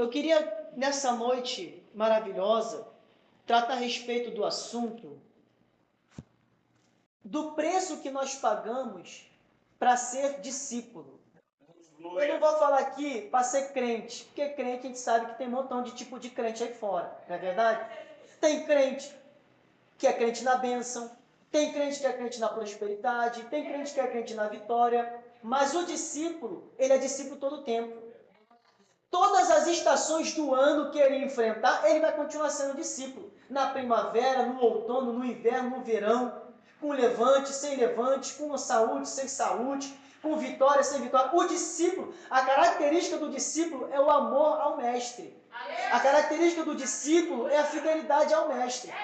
Eu queria, nessa noite maravilhosa, tratar a respeito do assunto do preço que nós pagamos para ser discípulo. Eu não vou falar aqui para ser crente, porque crente a gente sabe que tem um montão de tipo de crente aí fora, não é verdade? Tem crente que é crente na bênção, tem crente que é crente na prosperidade, tem crente que é crente na vitória, mas o discípulo, ele é discípulo todo o tempo. Todas as estações do ano que ele enfrentar, ele vai continuar sendo discípulo. Na primavera, no outono, no inverno, no verão, com levante, sem levante, com saúde, sem saúde, com vitória, sem vitória. O discípulo, a característica do discípulo é o amor ao mestre. A característica do discípulo é a fidelidade ao mestre.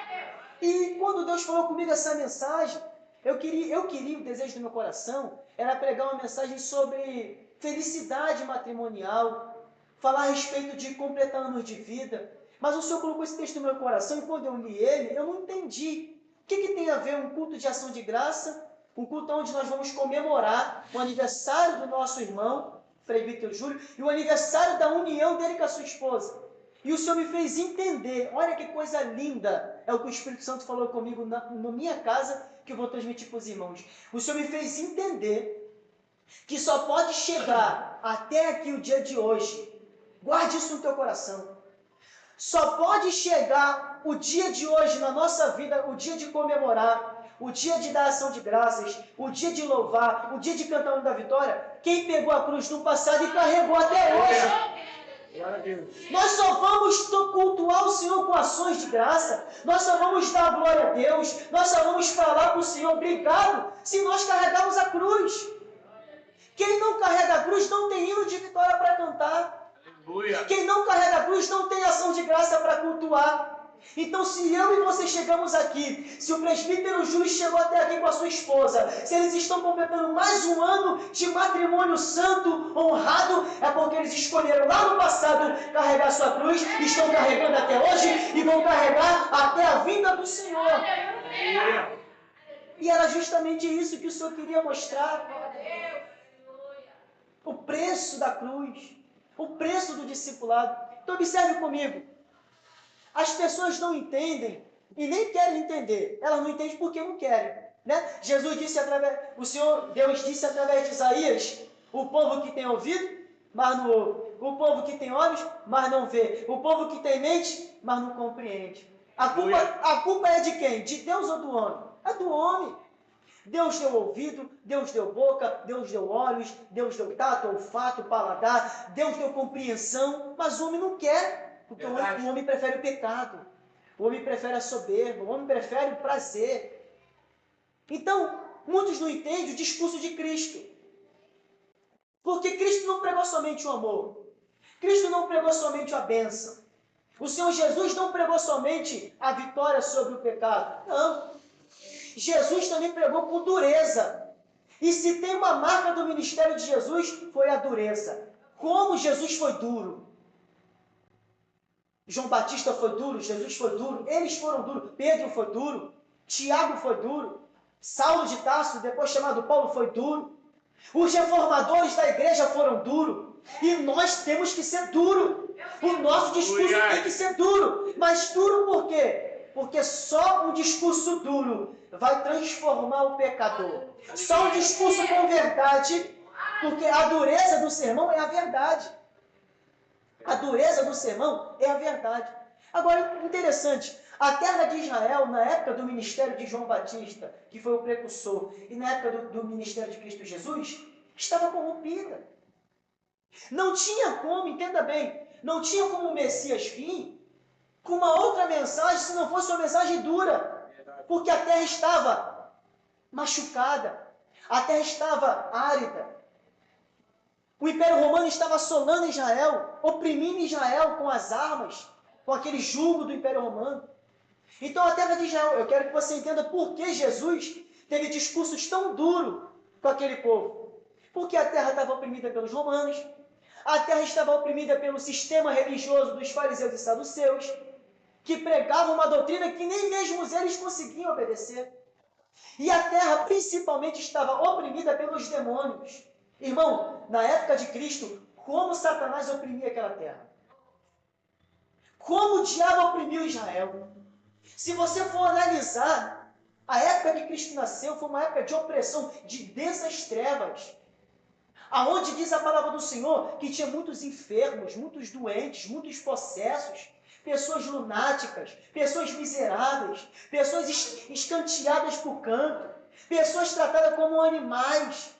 E quando Deus falou comigo essa mensagem, eu queria, o desejo do meu coração era pregar uma mensagem sobre felicidade matrimonial, falar a respeito de completar anos de vida. Mas o Senhor colocou esse texto no meu coração e quando eu li ele, eu não entendi. O que tem a ver um culto de ação de graça, um culto onde nós vamos comemorar o aniversário do nosso irmão, presbítero Júlio, e o aniversário da união dele com a sua esposa. E o Senhor me fez entender, olha que coisa linda, é o que o Espírito Santo falou comigo na minha casa, que eu vou transmitir para os irmãos. O Senhor me fez entender que só pode chegar até aqui o dia de hoje. Guarde isso no teu coração. Só pode chegar o dia de hoje na nossa vida, o dia de comemorar, o dia de dar ação de graças, o dia de louvar, o dia de cantar o hino da vitória, quem pegou a cruz no passado e carregou até hoje. Nós só vamos cultuar o Senhor com ações de graça, nós só vamos dar glória a Deus, nós só vamos falar para o Senhor obrigado se nós carregarmos a cruz. Quem não carrega a cruz não tem hino de vitória para cantar. Aleluia. Quem não carrega a cruz não tem ação de graça para cultuar. Então, se eu e você chegamos aqui, se o presbítero Júlio chegou até aqui com a sua esposa, se eles estão completando mais um ano de matrimônio santo, honrado, é porque eles escolheram lá no passado carregar a sua cruz, estão carregando até hoje e vão carregar até a vinda do Senhor. E era justamente isso que o Senhor queria mostrar. O preço da cruz, o preço do discipulado. Então observe comigo. As pessoas não entendem e nem querem entender. Elas não entendem porque não querem. Né? Jesus disse Deus disse através de Isaías, o povo que tem ouvido, mas não ouve. O povo que tem olhos, mas não vê. O povo que tem mente, mas não compreende. A culpa é de quem? De Deus ou do homem? É do homem. Deus deu ouvido, Deus deu boca, Deus deu olhos, Deus deu tato, olfato, paladar, Deus deu compreensão, mas o homem não quer, porque o homem prefere o pecado, o homem prefere a soberba, o homem prefere o prazer. Então, muitos não entendem o discurso de Cristo, porque Cristo não pregou somente o amor, Cristo não pregou somente a bênção, o Senhor Jesus não pregou somente a vitória sobre o pecado, não. Jesus também pregou com dureza. E se tem uma marca do ministério de Jesus, foi a dureza. Como Jesus foi duro. João Batista foi duro, Jesus foi duro, eles foram duros, Pedro foi duro, Tiago foi duro, Saulo de Tarso, depois chamado Paulo, foi duro. Os reformadores da igreja foram duros. E nós temos que ser duro. O nosso discurso tem que ser duro. Mas duro por quê? Porque só um discurso duro vai transformar o pecador. Só um discurso com verdade, porque a dureza do sermão é a verdade. A dureza do sermão é a verdade. Agora, interessante, a terra de Israel, na época do ministério de João Batista, que foi o precursor, e na época do ministério de Cristo Jesus, estava corrompida. Não tinha como, entenda bem, não tinha como o Messias vir com uma outra mensagem, se não fosse uma mensagem dura. Porque a terra estava machucada. A terra estava árida. O Império Romano estava assolando Israel, oprimindo Israel com as armas, com aquele jugo do Império Romano. Então a terra de Israel, eu quero que você entenda por que Jesus teve discursos tão duros com aquele povo. Porque a terra estava oprimida pelos romanos, a terra estava oprimida pelo sistema religioso dos fariseus e saduceus, que pregavam uma doutrina que nem mesmo eles conseguiam obedecer. E a terra principalmente estava oprimida pelos demônios. Irmão, na época de Cristo, como Satanás oprimia aquela terra? como o diabo oprimiu Israel. Se você for analisar, a época que Cristo nasceu foi uma época de opressão, de densas trevas. Aonde diz a palavra do Senhor que tinha muitos enfermos, muitos doentes, muitos possessos, pessoas lunáticas, pessoas miseráveis, pessoas escanteadas por canto, pessoas tratadas como animais.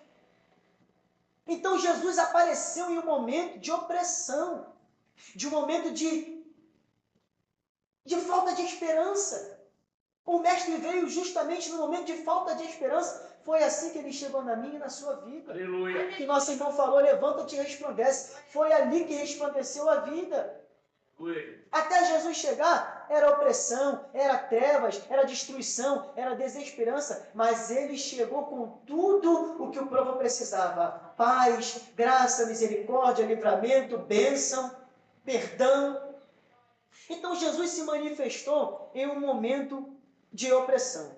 Então Jesus apareceu em um momento de opressão, de um momento de falta de esperança. O Mestre veio justamente no momento de falta de esperança. Foi assim que ele chegou na minha e na sua vida. Aleluia. Que nosso irmão falou, levanta-te e resplandece. Foi ali que resplandeceu a vida. Até Jesus chegar, era opressão, era trevas, era destruição, era desesperança, mas ele chegou com tudo o que o povo precisava: paz, graça, misericórdia, livramento, bênção, perdão. Então Jesus se manifestou em um momento de opressão.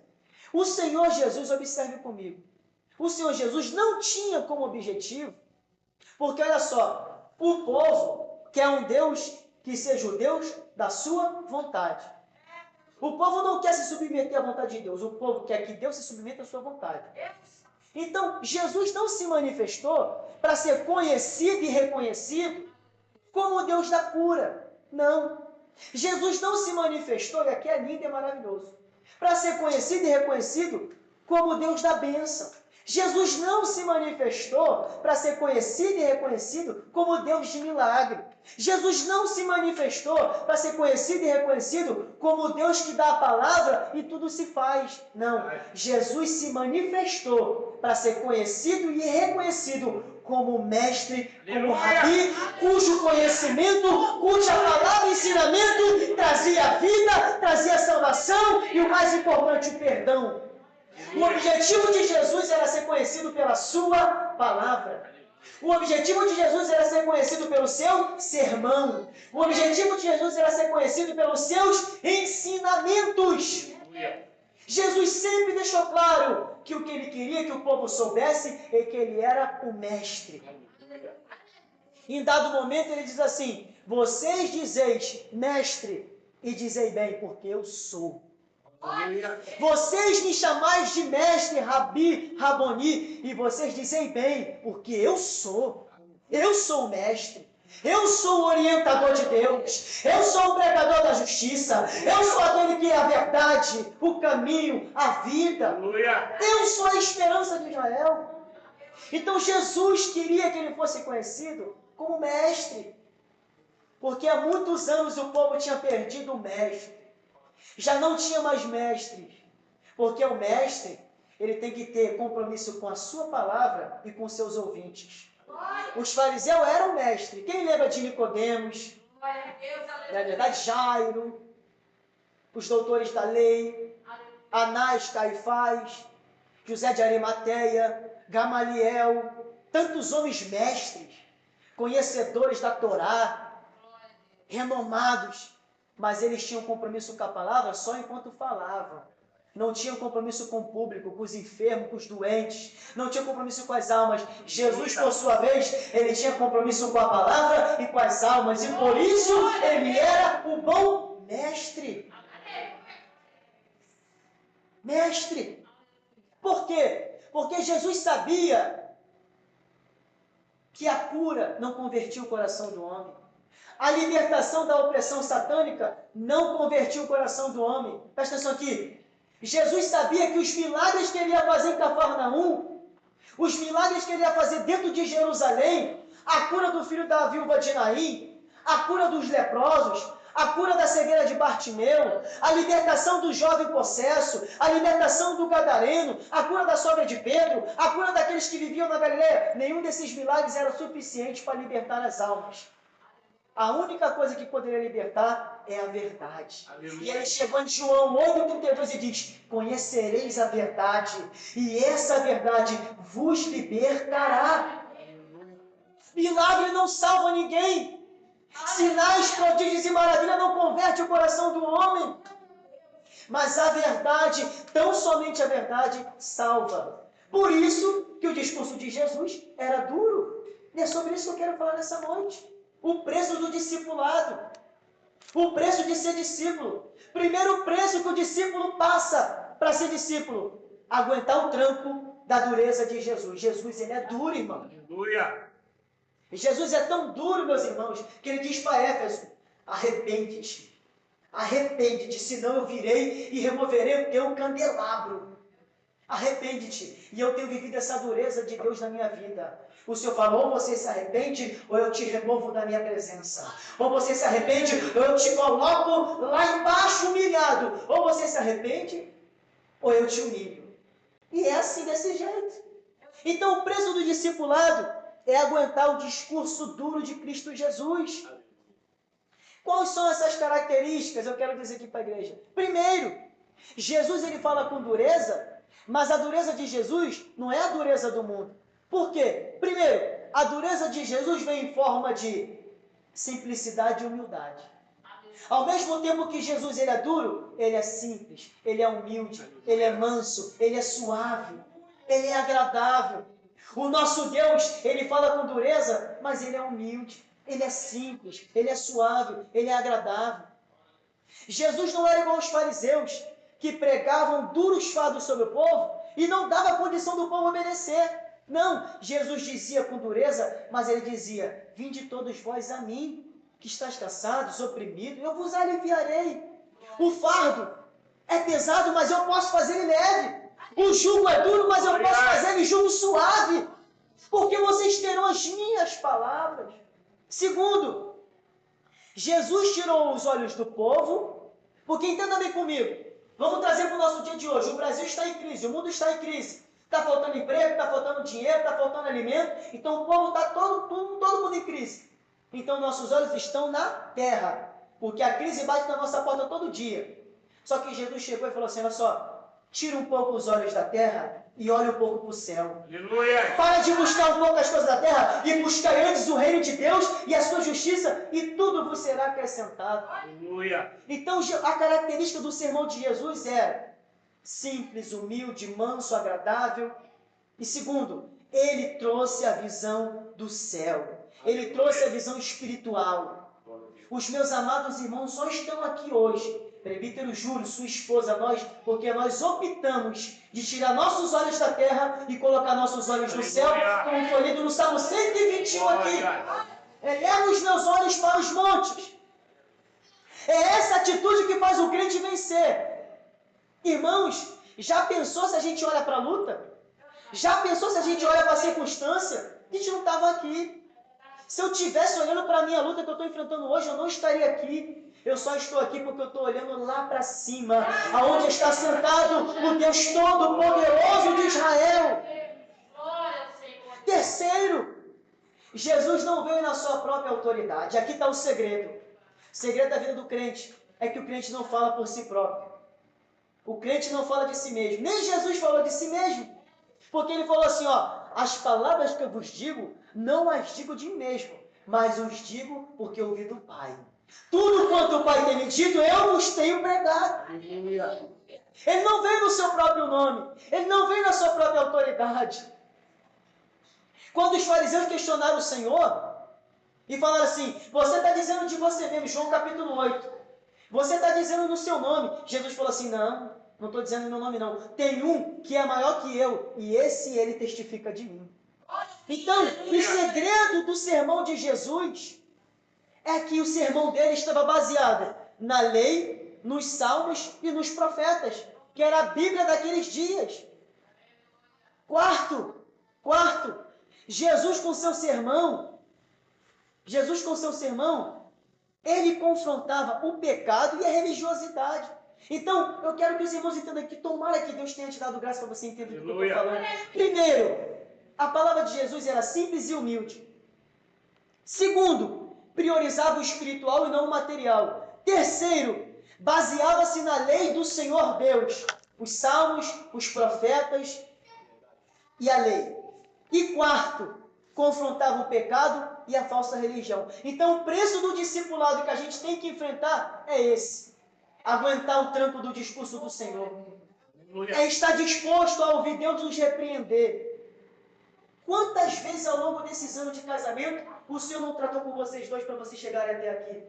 O Senhor Jesus, observe comigo, o Senhor Jesus não tinha como objetivo, porque olha só, o povo quer um Deus que seja o Deus da sua vontade. O povo não quer se submeter à vontade de Deus, o povo quer que Deus se submeta à sua vontade. Então, Jesus não se manifestou para ser conhecido e reconhecido como o Deus da cura. Não. Jesus não se manifestou, e aqui é lindo e maravilhoso, para ser conhecido e reconhecido como o Deus da bênção. Jesus não se manifestou para ser conhecido e reconhecido como Deus de milagre. Jesus não se manifestou para ser conhecido e reconhecido como Deus que dá a palavra e tudo se faz. Não. Jesus se manifestou para ser conhecido e reconhecido como mestre, como rabi, cujo conhecimento, cuja palavra e ensinamento trazia vida, trazia salvação e o mais importante, o perdão. O objetivo de Jesus era ser conhecido pela sua palavra. O objetivo de Jesus era ser conhecido pelo seu sermão. O objetivo de Jesus era ser conhecido pelos seus ensinamentos. Jesus sempre deixou claro que o que ele queria que o povo soubesse é que ele era o mestre. Em dado momento ele diz assim: vocês dizeis mestre, e dizei bem, porque eu sou. Vocês me chamais de mestre, rabi, raboni, e vocês dizem bem, porque eu sou o mestre, eu sou o orientador de Deus, eu sou o pregador da justiça, eu sou aquele que é a verdade, o caminho, a vida, eu sou a esperança de Israel. Então Jesus queria que ele fosse conhecido como mestre, porque há muitos anos o povo tinha perdido o mestre. Já não tinha mais mestres, porque o mestre, ele tem que ter compromisso com a sua palavra e com seus ouvintes. Os fariseus eram mestres. Quem lembra de Nicodemos? Na verdade, Jairo, os doutores da lei, Anás, Caifás, José de Arimateia, Gamaliel, tantos homens mestres, conhecedores da Torá, renomados, mas eles tinham compromisso com a palavra só enquanto falavam. Não tinham compromisso com o público, com os enfermos, com os doentes. Não tinham compromisso com as almas. Jesus, por sua vez, ele tinha compromisso com a palavra e com as almas. E por isso, ele era o bom mestre. Mestre. Por quê? Porque Jesus sabia que a cura não convertia o coração do homem. A libertação da opressão satânica não convertiu o coração do homem. Presta atenção aqui. Jesus sabia que os milagres que ele ia fazer em Cafarnaum, os milagres que ele ia fazer dentro de Jerusalém, a cura do filho da viúva de Naim, a cura dos leprosos, a cura da cegueira de Bartimeu, a libertação do jovem possesso, a libertação do gadareno, a cura da sogra de Pedro, a cura daqueles que viviam na Galileia, nenhum desses milagres era suficiente para libertar as almas. A única coisa que poderia libertar é a verdade. Aleluia. E ele chegou em João 8,32 e diz: conhecereis a verdade, e essa verdade vos libertará. Milagre não salva ninguém. Sinais, prodígios e maravilhas não convertem o coração do homem. Mas a verdade, tão somente a verdade, salva. Por isso que o discurso de Jesus era duro. E é sobre isso que eu quero falar nessa noite. O preço do discipulado. O preço de ser discípulo. Primeiro preço que o discípulo passa para ser discípulo. Aguentar o tranco da dureza de Jesus. Jesus, ele é duro, irmão. Aleluia. Jesus é tão duro, meus irmãos, que ele diz para Éfeso: arrepende-te. Arrepende-te, senão eu virei e removerei o teu candelabro. Arrepende-te. E eu tenho vivido essa dureza de Deus na minha vida. O Senhor falou: ou você se arrepende, ou eu te removo da minha presença. Ou você se arrepende, ou eu te coloco lá embaixo humilhado. Ou você se arrepende, ou eu te humilho. E é assim, desse jeito. Então o preço do discipulado é aguentar o discurso duro de Cristo Jesus. Quais são essas características? Eu quero dizer aqui para a igreja. Primeiro, Jesus ele fala com dureza, mas a dureza de Jesus não é a dureza do mundo. Por quê? Primeiro, a dureza de Jesus vem em forma de simplicidade e humildade. Ao mesmo tempo que Jesus ele é duro, ele é simples, ele é humilde, ele é manso, ele é suave, ele é agradável. O nosso Deus, ele fala com dureza, mas ele é humilde, ele é simples, ele é suave, ele é agradável. Jesus não era igual aos fariseus, que pregavam duros fardos sobre o povo e não dava condição do povo obedecer. Não, Jesus dizia com dureza, mas ele dizia: vinde todos vós a mim, que estáis cansados, oprimidos, eu vos aliviarei. O fardo é pesado, mas eu posso fazer ele leve. O jugo é duro, mas eu posso fazer ele jugo suave. Porque vocês terão as minhas palavras. Segundo, Jesus tirou os olhos do povo, porque entenda bem comigo, vamos trazer para o nosso dia de hoje. O Brasil está em crise, o mundo está em crise. Está faltando emprego, está faltando dinheiro, está faltando alimento. Então o povo está todo mundo em crise. Então nossos olhos estão na terra, porque a crise bate na nossa porta todo dia. Só que Jesus chegou e falou assim: olha só, tira um pouco os olhos da terra e olha um pouco para o céu. Aleluia. Para de buscar um pouco as coisas da terra e buscar antes o reino de Deus e a sua justiça, e tudo vos será acrescentado. Aleluia. Então a característica do sermão de Jesus era simples, humilde, manso, agradável. E segundo, ele trouxe a visão do céu. Ele trouxe a visão espiritual. Os meus amados irmãos só estão aqui hoje, presbítero Júlio, sua esposa, nós, porque nós optamos de tirar nossos olhos da terra e colocar nossos olhos no céu, como foi lido no Salmo 121 aqui. Eleva os meus olhos para os montes. É essa atitude que faz o crente vencer. Irmãos, já pensou se a gente olha para a luta? Já pensou se a gente olha para a circunstância? A gente não estava aqui. Se eu estivesse olhando para a minha luta que eu estou enfrentando hoje, eu não estaria aqui. Eu só estou aqui porque eu estou olhando lá para cima, aonde está sentado o Deus Todo-Poderoso de Israel. Terceiro, Jesus não veio na sua própria autoridade. Aqui está o segredo. O segredo da vida do crente é que o crente não fala por si próprio. O crente não fala de si mesmo. Nem Jesus falou de si mesmo. Porque ele falou assim, ó: as palavras que eu vos digo, não as digo de mim mesmo, mas os digo porque eu ouvi do Pai. Tudo quanto o Pai tem me dito, eu vos tenho pregado. Ele não veio no seu próprio nome. Ele não veio na sua própria autoridade. Quando os fariseus questionaram o Senhor e falaram assim: você está dizendo de você mesmo, João capítulo 8. Você está dizendo no seu nome. Jesus falou assim: não estou dizendo no meu nome não. Tem um que é maior que eu, e esse ele testifica de mim. Então, o segredo do sermão de Jesus é que o sermão dele estava baseado na lei, nos salmos e nos profetas, que era a Bíblia daqueles dias. Quarto, Jesus com seu sermão, ele confrontava o pecado e a religiosidade. Então, eu quero que os irmãos entendam que tomara que Deus tenha te dado graça para você entender o que eu estou falando. Primeiro, a palavra de Jesus era simples e humilde. Segundo, priorizava o espiritual e não o material. Terceiro, baseava-se na lei do Senhor Deus, os salmos, os profetas e a lei. E quarto, confrontava o pecado e a falsa religião. Então, o preço do discipulado que a gente tem que enfrentar é esse: aguentar o tranco do discurso do Senhor. É estar disposto a ouvir Deus nos repreender. Quantas vezes ao longo desses anos de casamento o Senhor não tratou com vocês dois para vocês chegarem até aqui?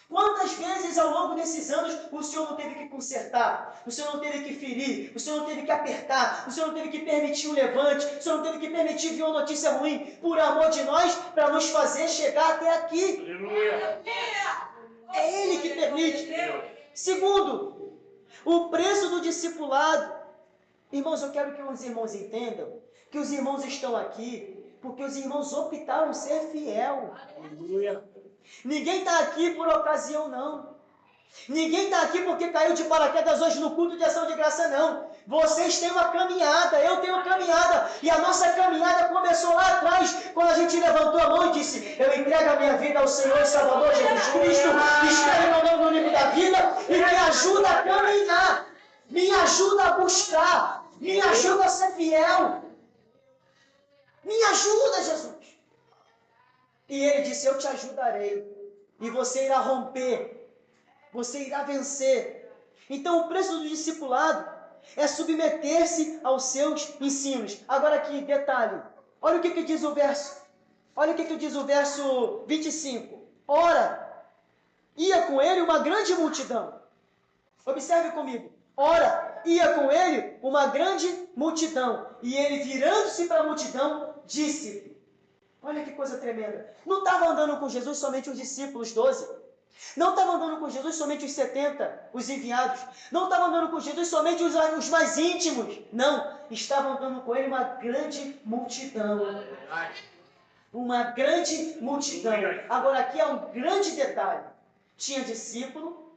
Quantas vezes ao longo desses anos o Senhor não teve que consertar, o Senhor não teve que ferir, o Senhor não teve que apertar, o Senhor não teve que permitir um levante, o Senhor não teve que permitir vir uma notícia ruim por amor de nós para nos fazer chegar até aqui. Aleluia. É Ele que permite. Segundo, o preço do discipulado. Irmãos, eu quero que os irmãos entendam que os irmãos estão aqui porque os irmãos optaram ser fiel. Aleluia. Ninguém está aqui por ocasião, não. Ninguém está aqui porque caiu de paraquedas hoje no culto de ação de graça, não. Vocês têm uma caminhada, eu tenho uma caminhada. E a nossa caminhada começou lá atrás, quando a gente levantou a mão e disse: eu entrego a minha vida ao Senhor e Salvador Jesus Cristo, escreve meu nome no livro da vida e me ajuda a caminhar, me ajuda a buscar, me ajuda a ser fiel. Me ajuda, Jesus. E ele disse: eu te ajudarei. E você irá romper. Você irá vencer. Então o preço do discipulado é submeter-se aos seus ensinos. Agora aqui, detalhe. Olha o que diz o verso. Olha o que diz o verso 25. Ora, ia com ele uma grande multidão. Observe comigo. Ora, ia com ele uma grande multidão. E ele, virando-se para a multidão, disse: olha que coisa tremenda. Não estava andando com Jesus somente os discípulos, 12. Não estava andando com Jesus somente os 70, os enviados. Não estava andando com Jesus somente os mais íntimos. Não. Estava andando com ele uma grande multidão. Uma grande multidão. Agora aqui há um grande detalhe. Tinha discípulo,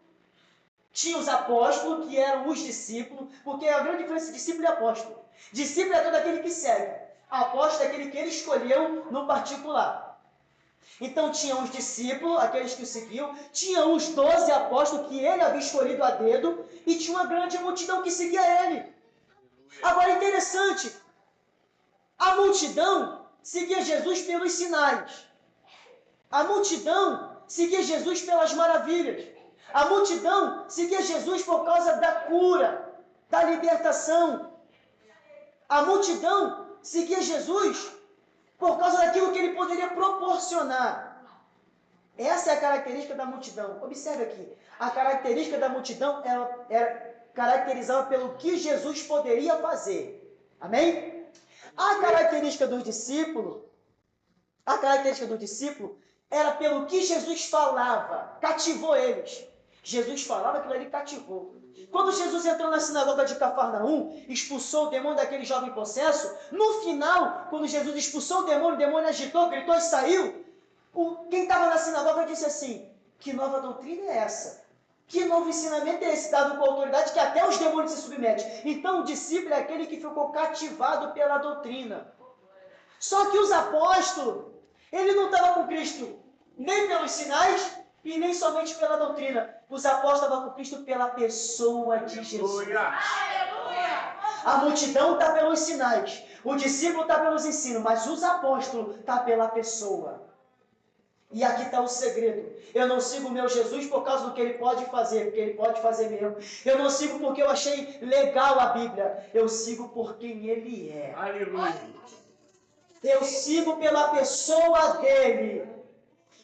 tinha os apóstolos, que eram os discípulos, porque a grande diferença de discípulo e apóstolo. Discípulo é todo aquele que segue. Apóstolo é aquele que ele escolheu no particular. Então tinha os discípulos, aqueles que o seguiam, tinha os 12 apóstolos que ele havia escolhido a dedo, e tinha uma grande multidão que seguia ele. Agora interessante, a multidão seguia Jesus pelos sinais. A multidão seguia Jesus pelas maravilhas. A multidão seguia Jesus por causa da cura, da libertação. A multidão seguia Jesus por causa daquilo que ele poderia proporcionar. Essa é a característica da multidão. Observe aqui. A característica da multidão era caracterizada pelo que Jesus poderia fazer. Amém? A característica do discípulo era pelo que Jesus falava. Cativou eles. Jesus falava, aquilo ali cativou. Quando Jesus entrou na sinagoga de Cafarnaum, expulsou o demônio daquele jovem possesso, no final, quando Jesus expulsou o demônio agitou, gritou e saiu, quem estava na sinagoga disse assim: que nova doutrina é essa? Que novo ensinamento é esse, dado com autoridade, que até os demônios se submetem? Então o discípulo é aquele que ficou cativado pela doutrina. Só que os apóstolos, ele não estava com Cristo nem pelos sinais e nem somente pela doutrina. Os apóstolos estavam com Cristo pela pessoa de Jesus. A multidão está pelos sinais, o discípulo está pelos ensinos, mas os apóstolos estão pela pessoa. E aqui está o segredo. Eu não sigo o meu Jesus por causa do que ele pode fazer, porque ele pode fazer mesmo. Eu não sigo porque eu achei legal a Bíblia. Eu sigo por quem ele é. Aleluia. Eu sigo pela pessoa dele.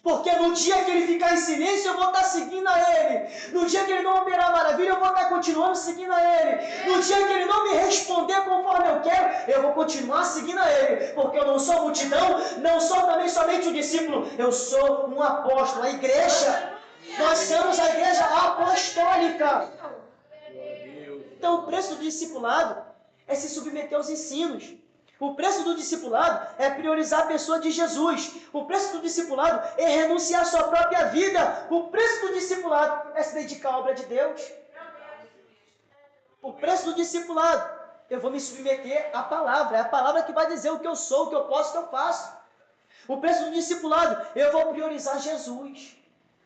Porque no dia que ele ficar em silêncio, eu vou estar seguindo a ele. No dia que ele não operar maravilha, eu vou estar continuando seguindo a ele. No dia que ele não me responder conforme eu quero, eu vou continuar seguindo a ele. Porque eu não sou multidão, não sou também somente um discípulo. Eu sou um apóstolo. A igreja, nós somos a igreja apostólica. Então o preço do discipulado é se submeter aos ensinos. O preço do discipulado é priorizar a pessoa de Jesus. O preço do discipulado é renunciar à sua própria vida. O preço do discipulado é se dedicar à obra de Deus. O preço do discipulado, eu vou me submeter à palavra. É a palavra que vai dizer o que eu sou, o que eu posso, o que eu faço. O preço do discipulado, eu vou priorizar Jesus.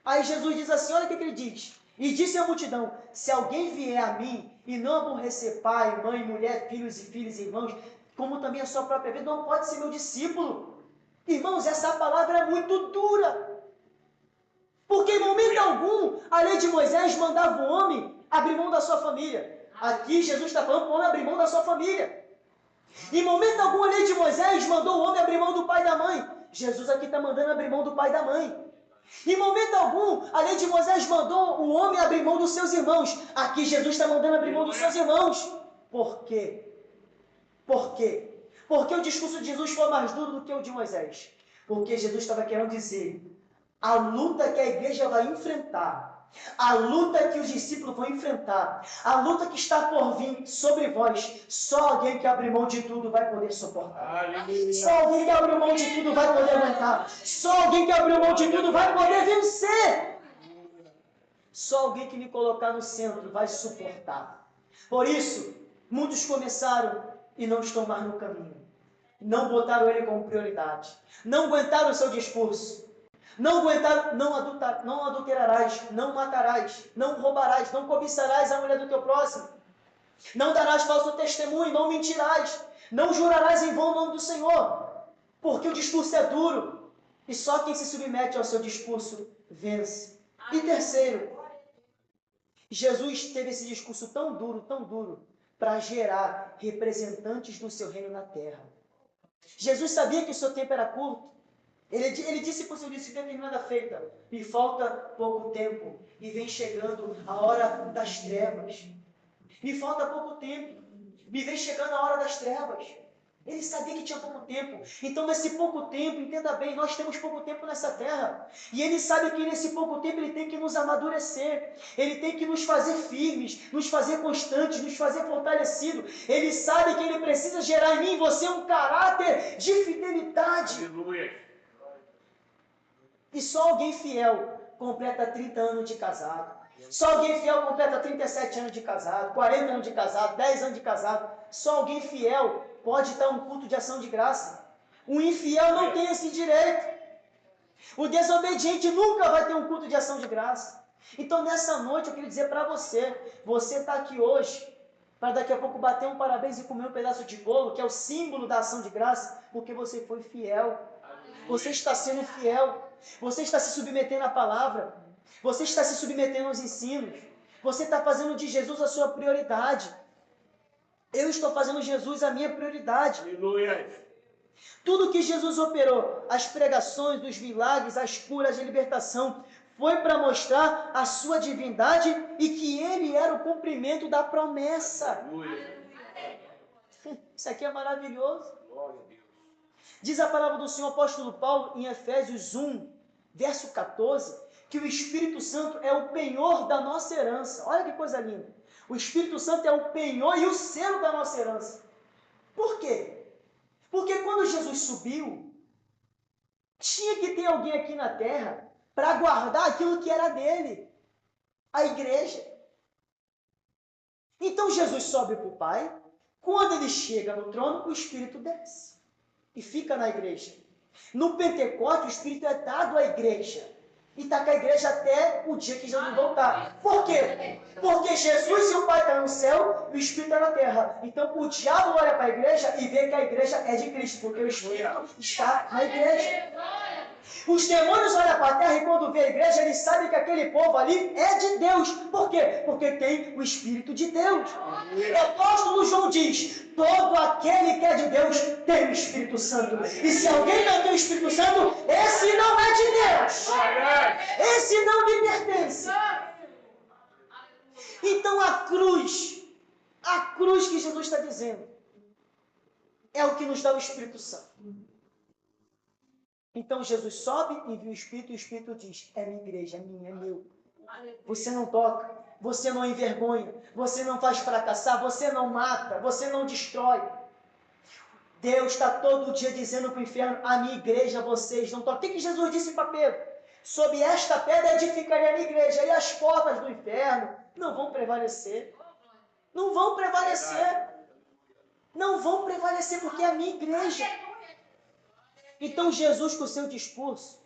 Aí Jesus diz assim, olha o que ele diz. E disse à multidão: se alguém vier a mim e não aborrecer pai, mãe, mulher, filhos e filhas, irmãos, como também a sua própria vida, não pode ser meu discípulo. Irmãos, essa palavra é muito dura. Porque em momento algum, a lei de Moisés mandava o homem abrir mão da sua família. Aqui Jesus está falando para o homem abrir mão da sua família. Em momento algum, a lei de Moisés mandou o homem abrir mão do pai e da mãe. Jesus aqui está mandando abrir mão do pai e da mãe. Em momento algum, a lei de Moisés mandou o homem abrir mão dos seus irmãos. Aqui Jesus está mandando abrir mão dos seus irmãos. Por quê? Por quê? Porque o discurso de Jesus foi mais duro do que o de Moisés. Porque Jesus estava querendo dizer, a luta que a igreja vai enfrentar, a luta que os discípulos vão enfrentar, a luta que está por vir sobre vós, só alguém que abre mão de tudo vai poder suportar. Aleluia. Só alguém que abre mão de tudo vai poder aguentar. Só alguém que abre mão de tudo vai poder vencer. Só alguém que me colocar no centro vai suportar. Por isso, muitos começaram e não estão mais no caminho. Não botaram ele como prioridade. Não aguentaram o seu discurso. Não aguentaram, não adulterarás, não matarás, não roubarás, não cobiçarás a mulher do teu próximo. Não darás falso testemunho, não mentirás. Não jurarás em vão o nome do Senhor. Porque o discurso é duro. E só quem se submete ao seu discurso vence. E terceiro, Jesus teve esse discurso tão duro, para gerar representantes do seu reino na terra. Jesus sabia que o seu tempo era curto. Ele disse para o seu discípulo em determinada feita, me falta pouco tempo, e vem chegando a hora das trevas. Me falta pouco tempo, me vem chegando a hora das trevas. Ele sabia que tinha pouco tempo. Então, nesse pouco tempo, entenda bem, nós temos pouco tempo nessa terra. E ele sabe que nesse pouco tempo ele tem que nos amadurecer. Ele tem que nos fazer firmes, nos fazer constantes, nos fazer fortalecidos. Ele sabe que ele precisa gerar em mim e você um caráter de fidelidade. Aleluia. E só alguém fiel completa 30 anos de casado. Só alguém fiel completa 37 anos de casado, 40 anos de casado, 10 anos de casado. Só alguém fiel pode dar um culto de ação de graça. O infiel não tem esse direito. O desobediente nunca vai ter um culto de ação de graça. Então, nessa noite, eu queria dizer para você, você está aqui hoje, para daqui a pouco bater um parabéns e comer um pedaço de bolo, que é o símbolo da ação de graça, porque você foi fiel. Você está sendo fiel. Você está se submetendo à palavra. Você está se submetendo aos ensinos. Você está fazendo de Jesus a sua prioridade. Eu estou fazendo Jesus a minha prioridade. Aleluia. Tudo que Jesus operou, as pregações, os milagres, as curas, a libertação, foi para mostrar a sua divindade e que ele era o cumprimento da promessa. Aleluia. Isso aqui é maravilhoso. Diz a palavra do Senhor apóstolo Paulo em Efésios 1, verso 14, que o Espírito Santo é o penhor da nossa herança. Olha que coisa linda. O Espírito Santo é o penhor e o selo da nossa herança. Por quê? Porque quando Jesus subiu, tinha que ter alguém aqui na terra para guardar aquilo que era dele, a igreja. Então Jesus sobe para o Pai, quando ele chega no trono, o Espírito desce e fica na igreja. No Pentecostes, o Espírito é dado à igreja. E está com a igreja até o dia que Jesus voltar. Por quê? Porque Jesus e o Pai estão no céu e o Espírito está na terra. Então o diabo olha para a igreja e vê que a igreja é de Cristo, porque o Espírito está na igreja. Os demônios olham para a terra e quando vê a igreja, eles sabem que aquele povo ali é de Deus. Por quê? Porque tem o Espírito de Deus. O apóstolo João diz, todo aquele que é de Deus tem o Espírito Santo. E se alguém não tem o Espírito Santo, esse não é de Deus. Esse não lhe pertence. Então a cruz que Jesus está dizendo, é o que nos dá o Espírito Santo. Então Jesus sobe, envia o Espírito e o Espírito diz, é minha igreja, é minha, é meu. Você não toca, você não envergonha, você não faz fracassar, você não mata, você não destrói. Deus está todo dia dizendo para o inferno, a minha igreja vocês não tocam. O que Jesus disse para Pedro? Sob esta pedra edificarei a minha igreja e as portas do inferno não vão prevalecer. Não vão prevalecer. Não vão prevalecer porque é a minha igreja. Então Jesus, com o seu discurso,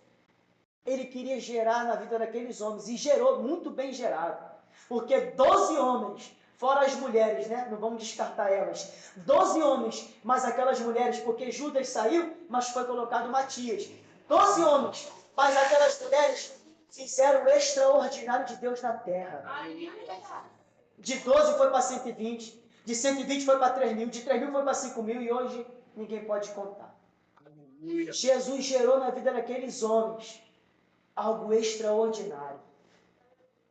ele queria gerar na vida daqueles homens, e gerou, muito bem gerado, porque 12 homens, fora as mulheres, né? Não vamos descartar elas, 12 homens, mais aquelas mulheres, porque Judas saiu, mas foi colocado Matias, 12 homens, mais aquelas mulheres, fizeram o extraordinário de Deus na terra. De 12 foi para 120, de 120 foi para 3.000, de 3.000 foi para 5.000, e hoje ninguém pode contar. Jesus gerou na vida daqueles homens algo extraordinário.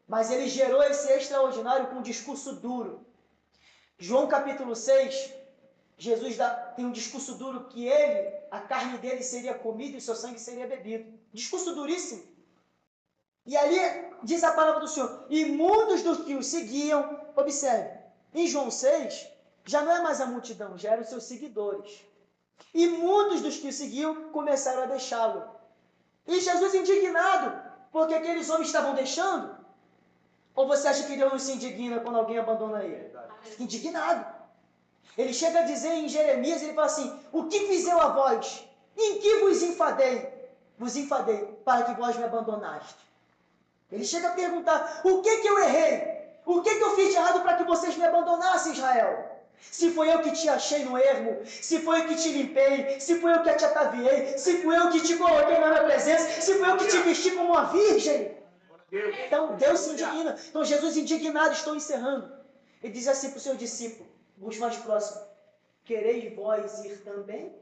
Mas ele gerou esse extraordinário com um discurso duro. João capítulo 6, Jesus tem um discurso duro que a carne dele seria comida e o seu sangue seria bebido. Discurso duríssimo. E ali diz a palavra do Senhor, e muitos dos que o seguiam, observe, em João 6, já não é mais a multidão, já eram os seus seguidores. E muitos dos que o seguiam começaram a deixá-lo. E Jesus indignado, porque aqueles homens estavam deixando. Ou você acha que Deus não se indigna quando alguém abandona ele? Fica indignado. Ele chega a dizer em Jeremias, ele fala assim, o que fizeu a vós? Em que vos enfadei? Vos enfadei para que vós me abandonaste. Ele chega a perguntar, o que eu errei? O que eu fiz de errado para que vocês me abandonassem, Israel? Se foi eu que te achei no ermo, se foi eu que te limpei, se foi eu que te ataviei, se foi eu que te coloquei na minha presença, se foi eu que te vesti como uma virgem. Então Deus se indigna. Então Jesus indignado, estou encerrando. Ele diz assim para o seu discípulo, os mais próximos, quereis vós ir também?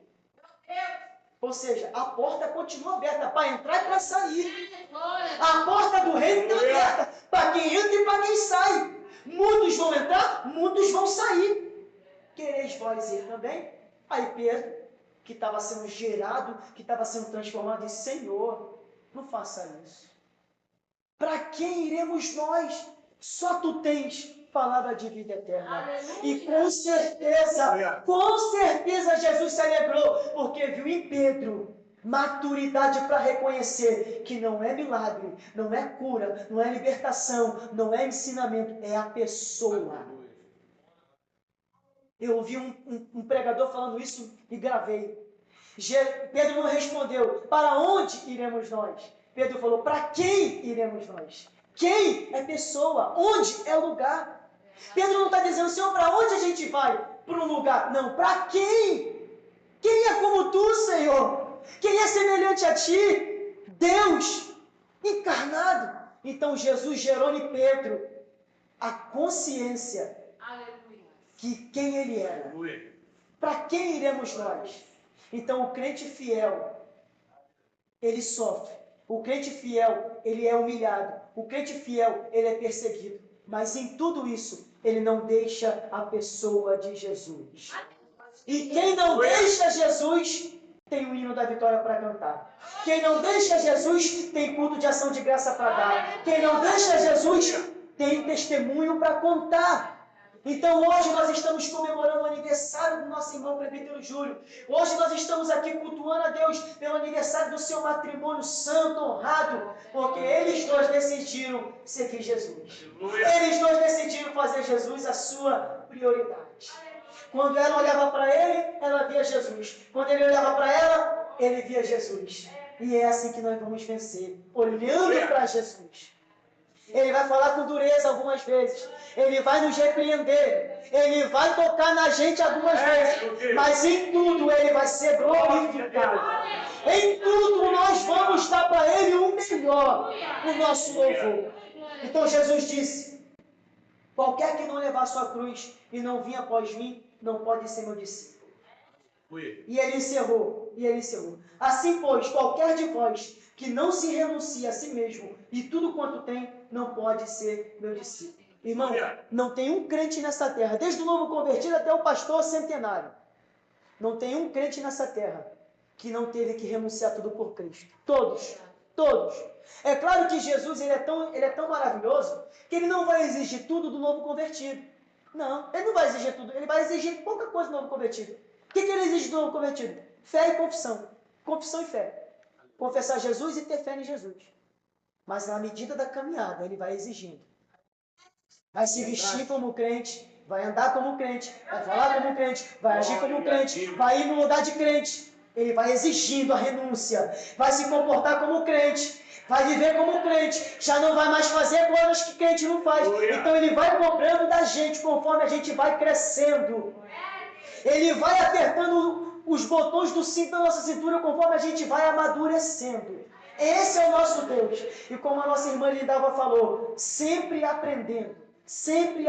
Ou seja, a porta continua aberta para entrar e para sair. A porta do reino está aberta para quem entra e para quem sai. Muitos vão entrar, muitos vão sair. Quereis vós ir também? Aí Pedro, que estava sendo gerado, que estava sendo transformado, disse, Senhor, não faça isso. Para quem iremos nós? Só tu tens palavra de vida eterna. Aleluia. E com certeza Jesus se alegrou, porque viu em Pedro maturidade para reconhecer que não é milagre, não é cura, não é libertação, não é ensinamento, é a pessoa. Eu ouvi um pregador falando isso e gravei. Pedro não respondeu, para onde iremos nós? Pedro falou, para quem iremos nós? Quem é pessoa? Onde é lugar? Pedro não está dizendo, Senhor, para onde a gente vai? Para um lugar. Não, para quem? Quem é como tu, Senhor? Quem é semelhante a ti? Deus encarnado. Então Jesus gerou em Pedro a consciência que quem ele era. Para quem iremos nós? Então o crente fiel, ele sofre. O crente fiel, ele é humilhado. O crente fiel, ele é perseguido. Mas em tudo isso, ele não deixa a pessoa de Jesus. E quem não deixa Jesus, tem o hino da vitória para cantar. Quem não deixa Jesus, tem culto de ação de graça para dar. Quem não deixa Jesus, tem testemunho para contar. Então hoje nós estamos comemorando o aniversário do nosso irmão Presbítero Júlio. Hoje nós estamos aqui cultuando a Deus pelo aniversário do seu matrimônio santo, honrado, porque eles dois decidiram seguir Jesus. Eles dois decidiram fazer Jesus a sua prioridade. Quando ela olhava para ele, ela via Jesus. Quando ele olhava para ela, ele via Jesus. E é assim que nós vamos vencer, olhando para Jesus. Ele vai falar com dureza algumas vezes. Ele vai nos repreender. Ele vai tocar na gente algumas vezes. Mas em tudo ele vai ser glorificado. Em tudo nós vamos dar para ele o melhor, o nosso louvor. Então Jesus disse, qualquer que não levar sua cruz e não vir após mim, não pode ser meu discípulo. E ele encerrou. Assim, pois, qualquer de vós que não se renuncia a si mesmo e tudo quanto tem, não pode ser meu discípulo. Irmão, não tem um crente nessa terra, desde o novo convertido até o pastor centenário, não tem um crente nessa terra que não teve que renunciar tudo por Cristo. Todos. É claro que Jesus ele é tão maravilhoso que ele não vai exigir tudo do novo convertido. Não, ele não vai exigir tudo, ele vai exigir pouca coisa do novo convertido. O que ele exige do novo convertido? Fé e confissão. Confissão e fé. Confessar Jesus e ter fé em Jesus. Mas na medida da caminhada, ele vai exigindo. Vai se vestir como crente, vai andar como crente, vai falar como crente, vai agir como crente, vai ir no lugar de crente. Ele vai exigindo a renúncia, vai se comportar como crente, vai viver como crente, já não vai mais fazer coisas que crente não faz. Então ele vai cobrando da gente conforme a gente vai crescendo. Ele vai apertando os botões do cinto da nossa cintura conforme a gente vai amadurecendo. Esse é o nosso Deus. E como a nossa irmã Lindava falou, sempre aprendendo, sempre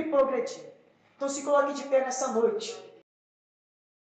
progredindo. Então se coloque de pé nessa noite.